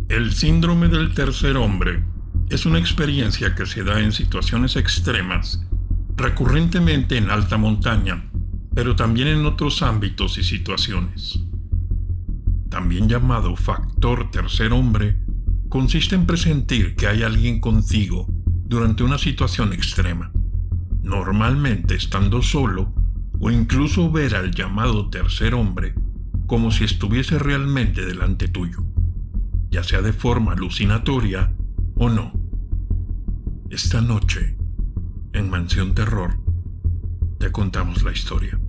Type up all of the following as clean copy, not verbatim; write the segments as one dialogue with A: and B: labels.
A: El síndrome del tercer hombre es una experiencia que se da en situaciones extremas, recurrentemente en alta montaña, pero también en otros ámbitos y situaciones. También llamado factor tercer hombre, consiste en presentir que hay alguien contigo durante una situación extrema, normalmente estando solo, o incluso ver al llamado tercer hombre como si estuviese realmente delante tuyo, ya sea de forma alucinatoria o no. Esta noche, en Mansión Terror, te contamos la historia.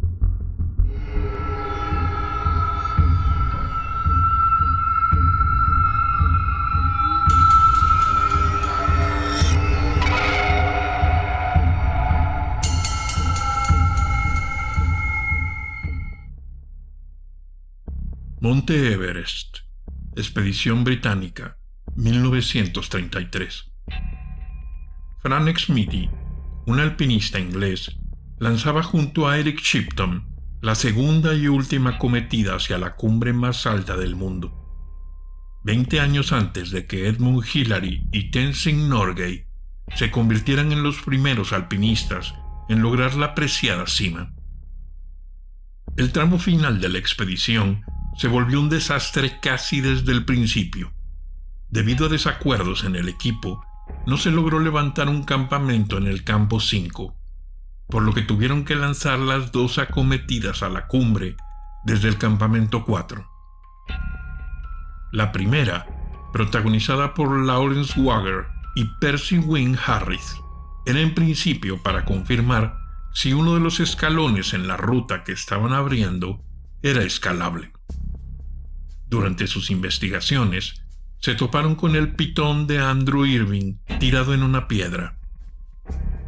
A: Monte Everest, Expedición Británica, 1933. Frank Smithy, un alpinista inglés, lanzaba junto a Eric Shipton la segunda y última cometida hacia la cumbre más alta del mundo. 20 años antes de que Edmund Hillary y Tenzing Norgay se convirtieran en los primeros alpinistas en lograr la preciada cima. El tramo final de la expedición se volvió un desastre casi desde el principio. Debido a desacuerdos en el equipo, no se logró levantar un campamento en el campo 5, por lo que tuvieron que lanzar las dos acometidas a la cumbre desde el campamento 4. La primera, protagonizada por Lawrence Wager y Percy Wynne Harris, era en principio para confirmar si uno de los escalones en la ruta que estaban abriendo era escalable. Durante sus investigaciones, se toparon con el pitón de Andrew Irving tirado en una piedra.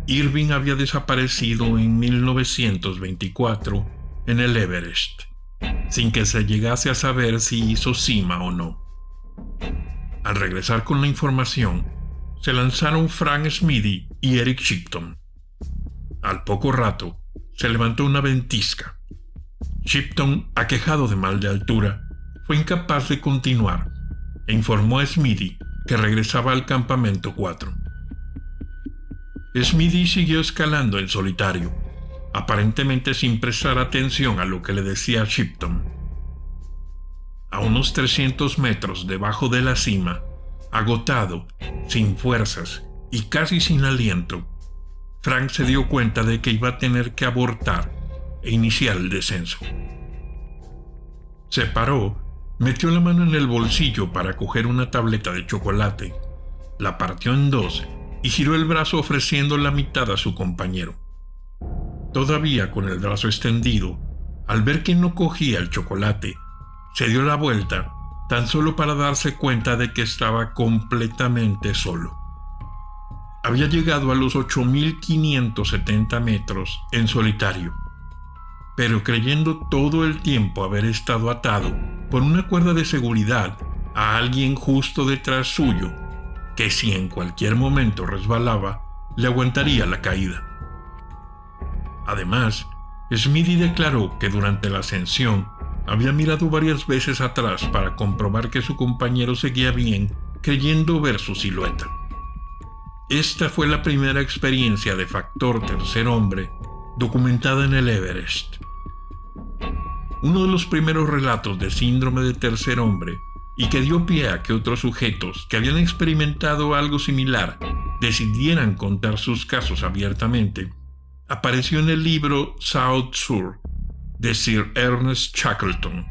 A: Irving había desaparecido en 1924 en el Everest, sin que se llegase a saber si hizo cima o no. Al regresar con la información, se lanzaron Frank Smithy y Eric Shipton. Al poco rato, se levantó una ventisca. Shipton, aquejado de mal de altura, fue incapaz de continuar e informó a Smithy que regresaba al campamento 4. Smithy siguió escalando en solitario, aparentemente sin prestar atención a lo que le decía Shipton. A unos 300 metros debajo de la cima, agotado, sin fuerzas y casi sin aliento, Frank se dio cuenta de que iba a tener que abortar e iniciar el descenso. Se paró, metió la mano en el bolsillo para coger una tableta de chocolate, la partió en dos y giró el brazo ofreciendo la mitad a su compañero. Todavía con el brazo extendido, al ver que no cogía el chocolate, se dio la vuelta tan solo para darse cuenta de que estaba completamente solo. Había llegado a los 8.570 metros en solitario, pero creyendo todo el tiempo haber estado atado por una cuerda de seguridad a alguien justo detrás suyo, que si en cualquier momento resbalaba, le aguantaría la caída. Además, Smithy declaró que durante la ascensión había mirado varias veces atrás para comprobar que su compañero seguía bien, creyendo ver su silueta. Esta fue la primera experiencia de factor tercer hombre documentada en el Everest. Uno de los primeros relatos de síndrome de tercer hombre, y que dio pie a que otros sujetos que habían experimentado algo similar decidieran contar sus casos abiertamente, apareció en el libro South Sur de Sir Ernest Shackleton.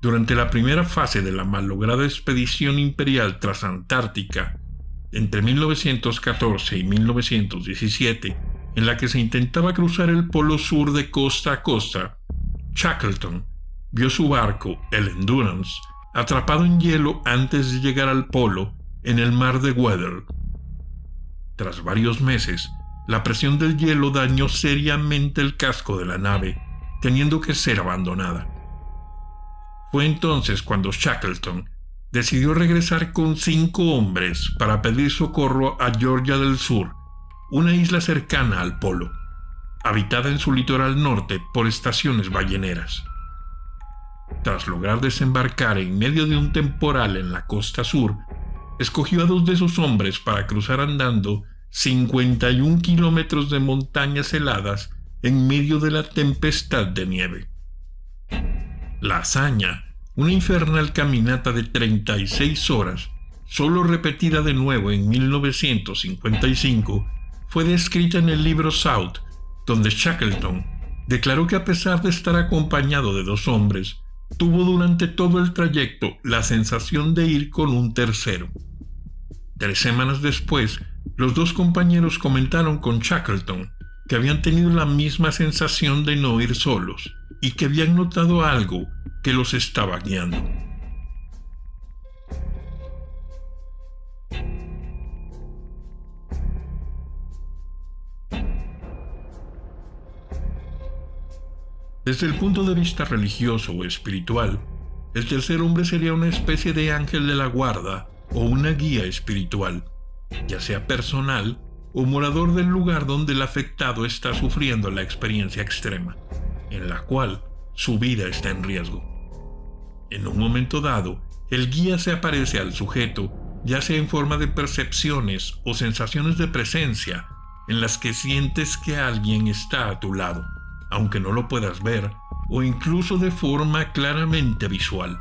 A: Durante la primera fase de la malograda expedición imperial transantártica, entre 1914 y 1917, en la que se intentaba cruzar el polo sur de costa a costa, Shackleton vio su barco, el Endurance, atrapado en hielo antes de llegar al polo en el mar de Weddell. Tras varios meses, la presión del hielo dañó seriamente el casco de la nave, teniendo que ser abandonada. Fue entonces cuando Shackleton decidió regresar con 5 hombres para pedir socorro a Georgia del Sur, una isla cercana al polo, habitada en su litoral norte por estaciones balleneras. tras lograr desembarcar en medio de un temporal en la costa sur, escogió a 2 de sus hombres para cruzar andando 51 kilómetros de montañas heladas en medio de la tempestad de nieve. La hazaña, una infernal caminata de 36 horas, solo repetida de nuevo en 1955, fue descrita en el libro South, donde Shackleton declaró que a pesar de estar acompañado de 2 hombres, tuvo durante todo el trayecto la sensación de ir con un tercero. 3 semanas después, los 2 compañeros comentaron con Shackleton que habían tenido la misma sensación de no ir solos y que habían notado algo que los estaba guiando. Desde el punto de vista religioso o espiritual, el tercer hombre sería una especie de ángel de la guarda o una guía espiritual, ya sea personal o morador del lugar donde el afectado está sufriendo la experiencia extrema, en la cual su vida está en riesgo. En un momento dado, el guía se aparece al sujeto, ya sea en forma de percepciones o sensaciones de presencia, en las que sientes que alguien está a tu lado, aunque no lo puedas ver, o incluso de forma claramente visual,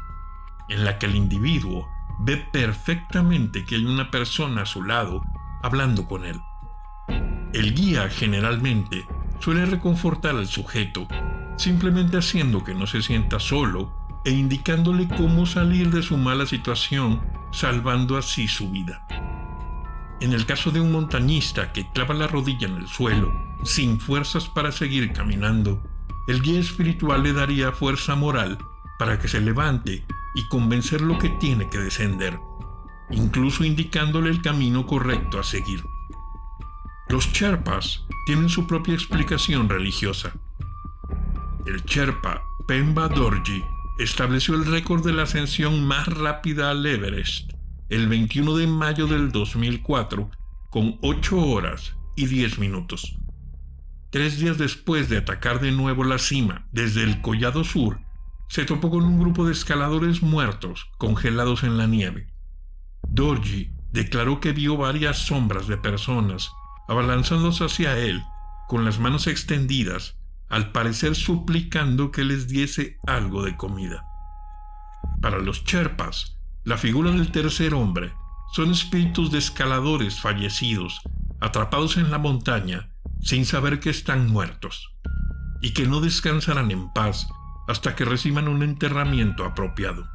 A: en la que el individuo ve perfectamente que hay una persona a su lado hablando con él. El guía generalmente suele reconfortar al sujeto, simplemente haciendo que no se sienta solo e indicándole cómo salir de su mala situación, salvando así su vida. En el caso de un montañista que clava la rodilla en el suelo, sin fuerzas para seguir caminando, el guía espiritual le daría fuerza moral para que se levante y convencerlo que tiene que descender, incluso indicándole el camino correcto a seguir. Los Sherpas tienen su propia explicación religiosa. El Sherpa Pemba Dorji estableció el récord de la ascensión más rápida al Everest el 21 de mayo del 2004 con 8 horas y 10 minutos. 3 días después de atacar de nuevo la cima desde el Collado Sur, se topó con un grupo de escaladores muertos congelados en la nieve. Dorji declaró que vio varias sombras de personas abalanzándose hacia él con las manos extendidas, al parecer suplicando que les diese algo de comida. Para los Sherpas, la figura del tercer hombre son espíritus de escaladores fallecidos, atrapados en la montaña sin saber que están muertos, y que no descansarán en paz hasta que reciban un enterramiento apropiado.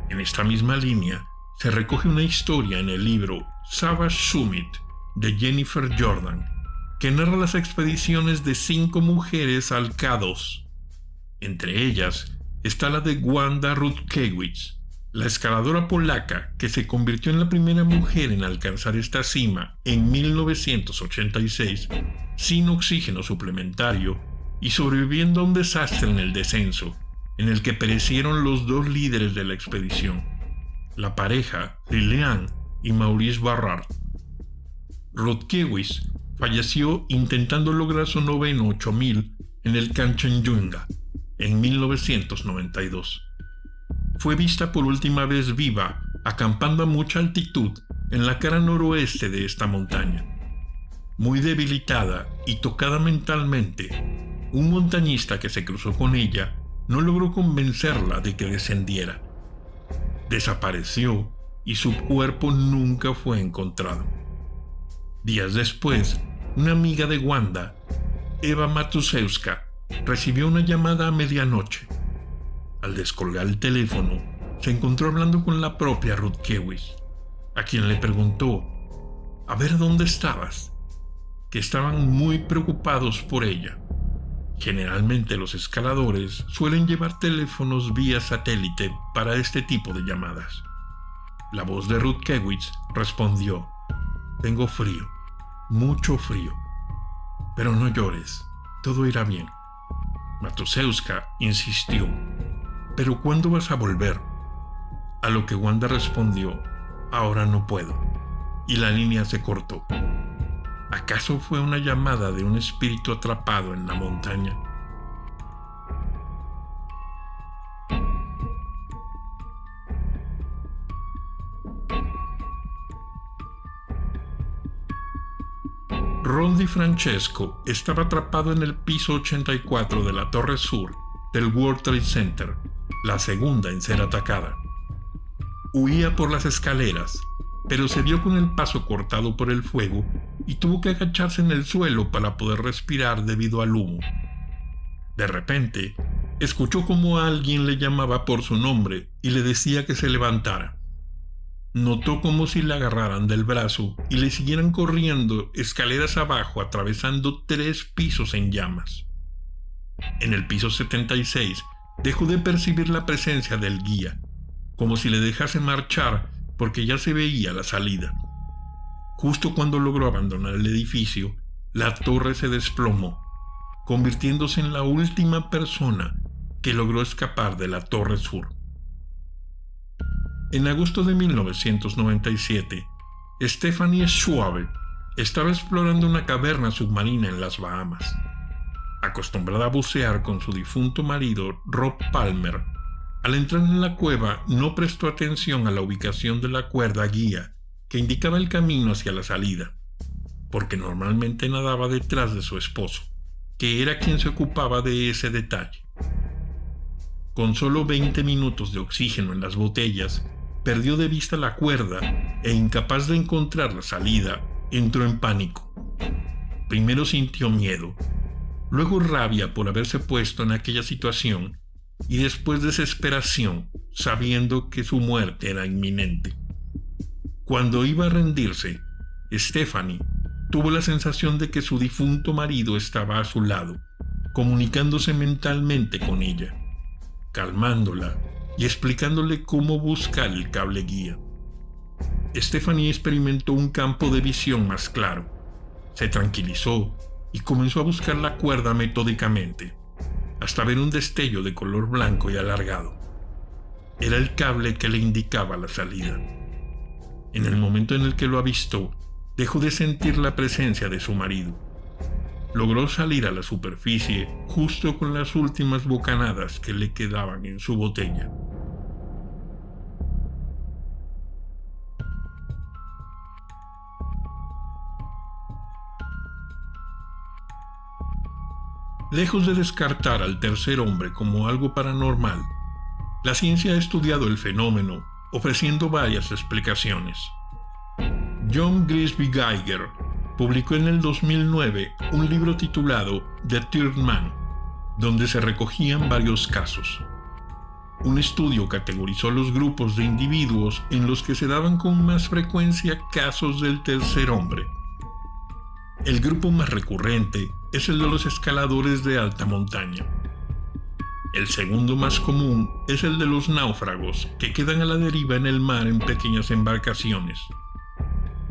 A: En esta misma línea se recoge una historia en el libro Savage Summit de Jennifer Jordan, que narra las expediciones de 5 mujeres al K2. Entre ellas está la de Wanda Rutkiewicz, la escaladora polaca que se convirtió en la primera mujer en alcanzar esta cima en 1986 sin oxígeno suplementario y sobreviviendo a un desastre en el descenso, en el que perecieron los 2 líderes de la expedición, la pareja Liliane y Maurice Barrard. Rutkiewicz falleció intentando lograr su 98000 en el Kanchenjunga en 1992. Fue vista por última vez viva acampando a mucha altitud en la cara noroeste de esta montaña. Muy debilitada y tocada mentalmente, un montañista que se cruzó con ella no logró convencerla de que descendiera. Desapareció y su cuerpo nunca fue encontrado. Días después, una amiga de Wanda, Eva Matuszewska, recibió una llamada a medianoche. Al descolgar el teléfono, se encontró hablando con la propia Rutkiewicz, a quien le preguntó a ver dónde estabas, que estaban muy preocupados por ella. Generalmente los escaladores suelen llevar teléfonos vía satélite para este tipo de llamadas. La voz de Rutkiewicz respondió: tengo frío, mucho frío, pero no llores, todo irá bien. Matuszewska insistió: ¿pero cuándo vas a volver? A lo que Wanda respondió: ahora no puedo, y la línea se cortó. ¿Acaso fue una llamada de un espíritu atrapado en la montaña? Ron DiFrancesco estaba atrapado en el piso 84 de la torre sur del World Trade Center, la segunda en ser atacada. Huía por las escaleras, pero se vio con el paso cortado por el fuego y tuvo que agacharse en el suelo para poder respirar debido al humo. De repente, escuchó como alguien le llamaba por su nombre y le decía que se levantara. Notó como si le agarraran del brazo y le siguieran corriendo escaleras abajo atravesando 3 pisos en llamas. En el piso 76 dejó de percibir la presencia del guía, como si le dejase marchar porque ya se veía la salida. Justo cuando logró abandonar el edificio, la torre se desplomó, convirtiéndose en la última persona que logró escapar de la torre sur. En agosto de 1997, Stephanie Schwabe estaba explorando una caverna submarina en las Bahamas. Acostumbrada a bucear con su difunto marido Rob Palmer, al entrar en la cueva no prestó atención a la ubicación de la cuerda guía que indicaba el camino hacia la salida, porque normalmente nadaba detrás de su esposo, que era quien se ocupaba de ese detalle. Con solo 20 minutos de oxígeno en las botellas, perdió de vista la cuerda e incapaz de encontrar la salida, entró en pánico. Primero sintió miedo, luego rabia por haberse puesto en aquella situación y después desesperación, sabiendo que su muerte era inminente. Cuando iba a rendirse, Stephanie tuvo la sensación de que su difunto marido estaba a su lado, comunicándose mentalmente con ella, calmándola y explicándole cómo buscar el cable guía. Stephanie experimentó un campo de visión más claro, se tranquilizó y comenzó a buscar la cuerda metódicamente, hasta ver un destello de color blanco y alargado. Era el cable que le indicaba la salida. En el momento en el que lo avistó, dejó de sentir la presencia de su marido. Logró salir a la superficie justo con las últimas bocanadas que le quedaban en su botella. Lejos de descartar al tercer hombre como algo paranormal, la ciencia ha estudiado el fenómeno, ofreciendo varias explicaciones. John Grisby Geiger publicó en el 2009 un libro titulado The Third Man, donde se recogían varios casos. Un estudio categorizó los grupos de individuos en los que se daban con más frecuencia casos del tercer hombre. El grupo más recurrente es el de los escaladores de alta montaña. El segundo más común es el de los náufragos que quedan a la deriva en el mar en pequeñas embarcaciones.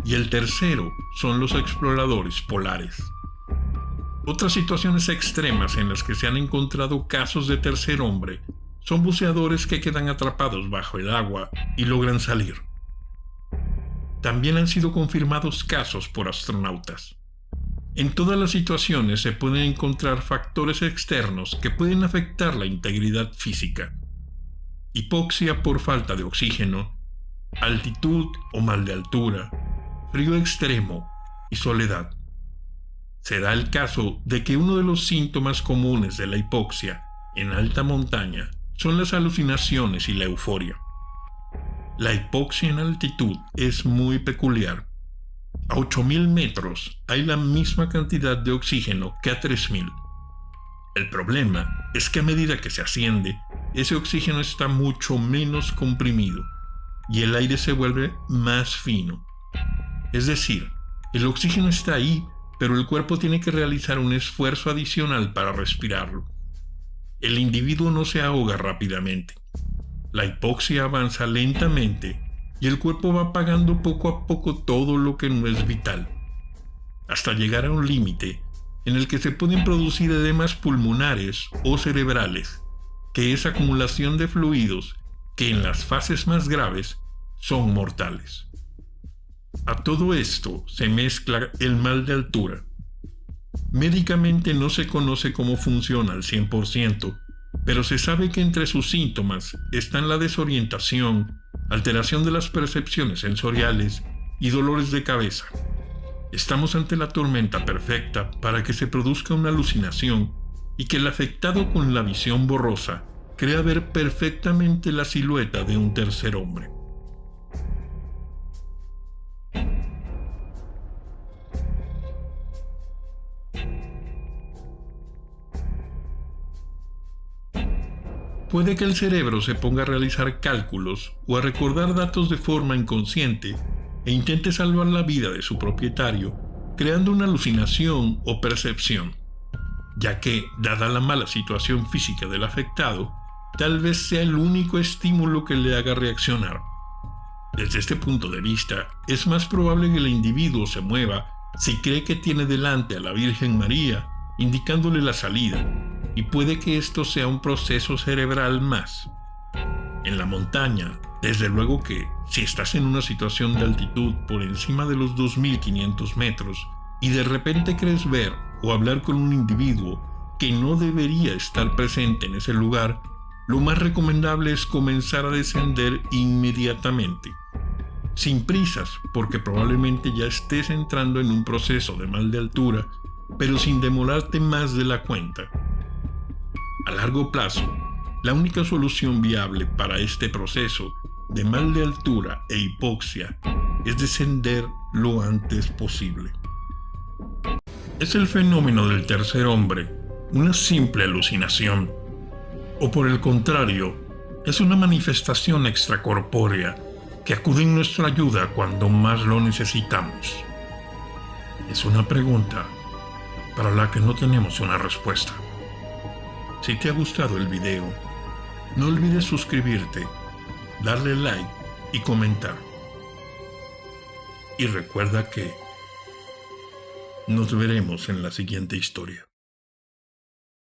A: Y el tercero son los exploradores polares. Otras situaciones extremas en las que se han encontrado casos de tercer hombre son buceadores que quedan atrapados bajo el agua y logran salir. También han sido confirmados casos por astronautas. En todas las situaciones se pueden encontrar factores externos que pueden afectar la integridad física. Hipoxia por falta de oxígeno, altitud o mal de altura, frío extremo y soledad. Se da el caso de que uno de los síntomas comunes de la hipoxia en alta montaña son las alucinaciones y la euforia. La hipoxia en altitud es muy peculiar. A 8.000 metros hay la misma cantidad de oxígeno que a 3.000. El problema es que a medida que se asciende, ese oxígeno está mucho menos comprimido y el aire se vuelve más fino. Es decir, el oxígeno está ahí, pero el cuerpo tiene que realizar un esfuerzo adicional para respirarlo. El individuo no se ahoga rápidamente. La hipoxia avanza lentamente y el cuerpo va apagando poco a poco todo lo que no es vital, hasta llegar a un límite en el que se pueden producir edemas pulmonares o cerebrales, que es acumulación de fluidos que en las fases más graves son mortales. A todo esto se mezcla el mal de altura. Médicamente no se conoce cómo funciona al 100%, pero se sabe que entre sus síntomas están la desorientación, alteración de las percepciones sensoriales y dolores de cabeza. Estamos ante la tormenta perfecta para que se produzca una alucinación y que el afectado con la visión borrosa crea ver perfectamente la silueta de un tercer hombre. Puede que el cerebro se ponga a realizar cálculos o a recordar datos de forma inconsciente e intente salvar la vida de su propietario, creando una alucinación o percepción, ya que, dada la mala situación física del afectado, tal vez sea el único estímulo que le haga reaccionar. Desde este punto de vista, es más probable que el individuo se mueva si cree que tiene delante a la Virgen María, indicándole la salida, y puede que esto sea un proceso cerebral más. En la montaña, desde luego que, si estás en una situación de altitud por encima de los 2.500 metros y de repente crees ver o hablar con un individuo que no debería estar presente en ese lugar, lo más recomendable es comenzar a descender inmediatamente. Sin prisas, porque probablemente ya estés entrando en un proceso de mal de altura, pero sin demorarte más de la cuenta. A largo plazo, la única solución viable para este proceso de mal de altura e hipoxia es descender lo antes posible. ¿Es el fenómeno del tercer hombre una simple alucinación? ¿O por el contrario, es una manifestación extracorpórea que acude en nuestra ayuda cuando más lo necesitamos? Es una pregunta para la que no tenemos una respuesta. Si te ha gustado el video, no olvides suscribirte, darle like y comentar. Y recuerda que nos veremos en la siguiente historia.